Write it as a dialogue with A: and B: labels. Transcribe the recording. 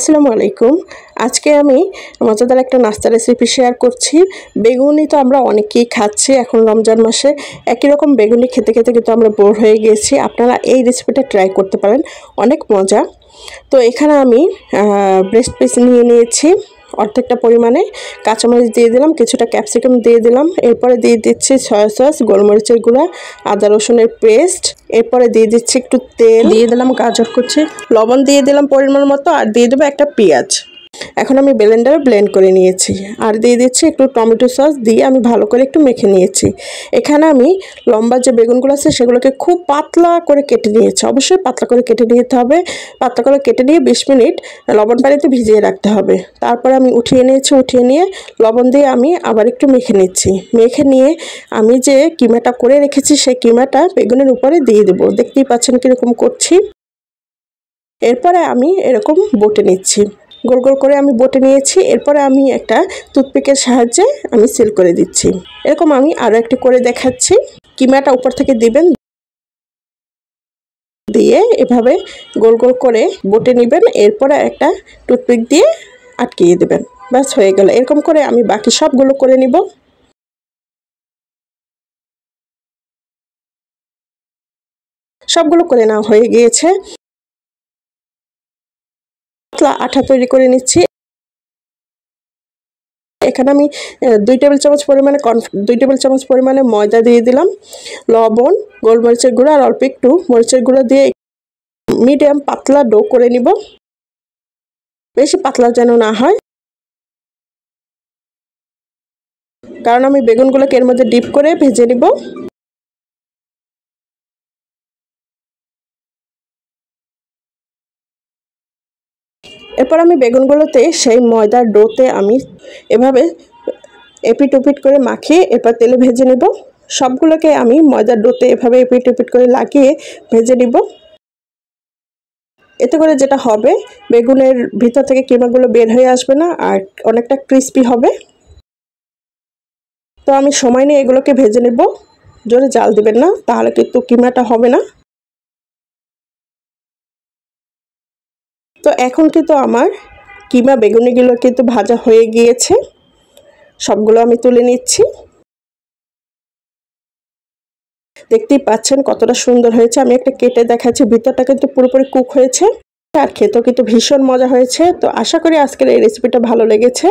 A: আসসালামু আলাইকুম। আজকে আমি মজাদার একটা নাস্তা রেসিপি শেয়ার করছি। বেগুনি তো আমরা অনেকেই খাচ্ছি এখন রমজান মাসে। একই রকম বেগুনি খেতে খেতে কিন্তু আমরা বোর হয়ে গিয়েছি। আপনারা এই রেসিপিটা ট্রাই করতে পারেন, অনেক মজা। তো এখানে আমি ব্রেস্ট পিস নিয়ে নিয়েছি অর্ধেকটা পরিমাণে, কাঁচামরিচ দিয়ে দিলাম, কিছুটা ক্যাপসিকাম দিয়ে দিলাম, এরপরে দিয়ে দিচ্ছি সয়া সস, গোলমরিচের গুঁড়া, আদা রসুনের পেস্ট, এরপরে দিয়ে দিচ্ছি একটু তেল, দিয়ে দিলাম গাজর কুচি, লবণ দিয়ে দিলাম পরিমাণ মতো, আর দিয়ে দেবো একটা পেঁয়াজ। এখন আমি ব্লেন্ডারে ব্লেন্ড করে নিয়েছি, আর দিয়ে দিচ্ছি একটু টমেটো সস, দিয়ে আমি ভালো করে একটু মেখে নিয়েছি। এখানে আমি লম্বা যে বেগুনগুলো আছে সেগুলোকে খুব পাতলা করে কেটে নিয়েছি, অবশ্যই পাতলা করে কেটে নিতে হবে। পাতলা করে কেটে নিয়ে 20 মিনিট লবণ পানিতে ভিজিয়ে রাখতে হবে। তারপরে আমি উঠিয়ে নিয়েছি, উঠিয়ে নিয়ে লবণ দিয়ে আমি আবার একটু মেখে নিচ্ছি। মেখে নিয়ে আমি যে কিমাটা করে রেখেছি সেই কিমাটা বেগুনের উপরে দিয়ে দেবো। দেখতেই পাচ্ছেন কীরকম করছি। এরপরে আমি এরকম বটে নিচ্ছি, গোল গোল করে আমি বটে নিয়েছি। এরপরে আমি একটা টুথপিকের সাহায্যে আমি সিল করে দিচ্ছি। এরকম আমি আরও একটি করে দেখাচ্ছি। কিমাটা উপর থেকে দিবেন, দিয়ে এভাবে গোল গোল করে বটে নেবেন। এরপরে একটা টুথপিক দিয়ে আটকিয়ে দেবেন, ব্যাস হয়ে গেল। এরকম করে আমি বাকি সবগুলো করে নিব। সবগুলো করে নেওয়া হয়ে গিয়েছে। পাতলা আঠা তৈরি করে নিচ্ছি। এখানে আমি 2 টেবিল চামচ পরিমাণে ময়দা দিয়ে দিলাম, লবণ, গোলমরিচের গুঁড়া আর অল্প একটু মরিচের গুঁড়া দিয়ে মিডিয়াম পাতলা ডো করে নিব। বেশি পাতলা যেন না হয়, কারণ আমি বেগুনগুলোকে এর মধ্যে ডিপ করে ভেজে নিব। এরপর আমি বেগুনগুলোতে সেই ময়দার ডোতে আমি এভাবে এপিট ওপিট করে মাখিয়ে এরপর তেলে ভেজে নেব। সবগুলোকে আমি ময়দার ডোতে এভাবে এপিট ওপিট করে লাগিয়ে ভেজে নিব। এতে করে যেটা হবে, বেগুনের ভিতর থেকে কিমাগুলো বের হয়ে আসবে না, আর অনেকটা ক্রিস্পি হবে। তো আমি সময় নিয়ে এগুলোকে ভেজে নেব। জোরে জাল দিবেন না, তাহলে কিন্তু কিমাটা হবে না। তো এখন কিন্তু আমার কিমা বেগুনিগুলো কিন্তু ভাজা হয়ে গিয়েছে। সবগুলো আমি তুলে নিচ্ছি। দেখতেই পাচ্ছেন কতটা সুন্দর হয়েছে। আমি একটা কেটে দেখাচ্ছি, ভিতরটা কিন্তু পুরোপুরি কুক হয়েছে, আর খেতেও কিন্তু ভীষণ মজা হয়েছে। তো আশা করি আজকের এই রেসিপিটা ভালো লেগেছে।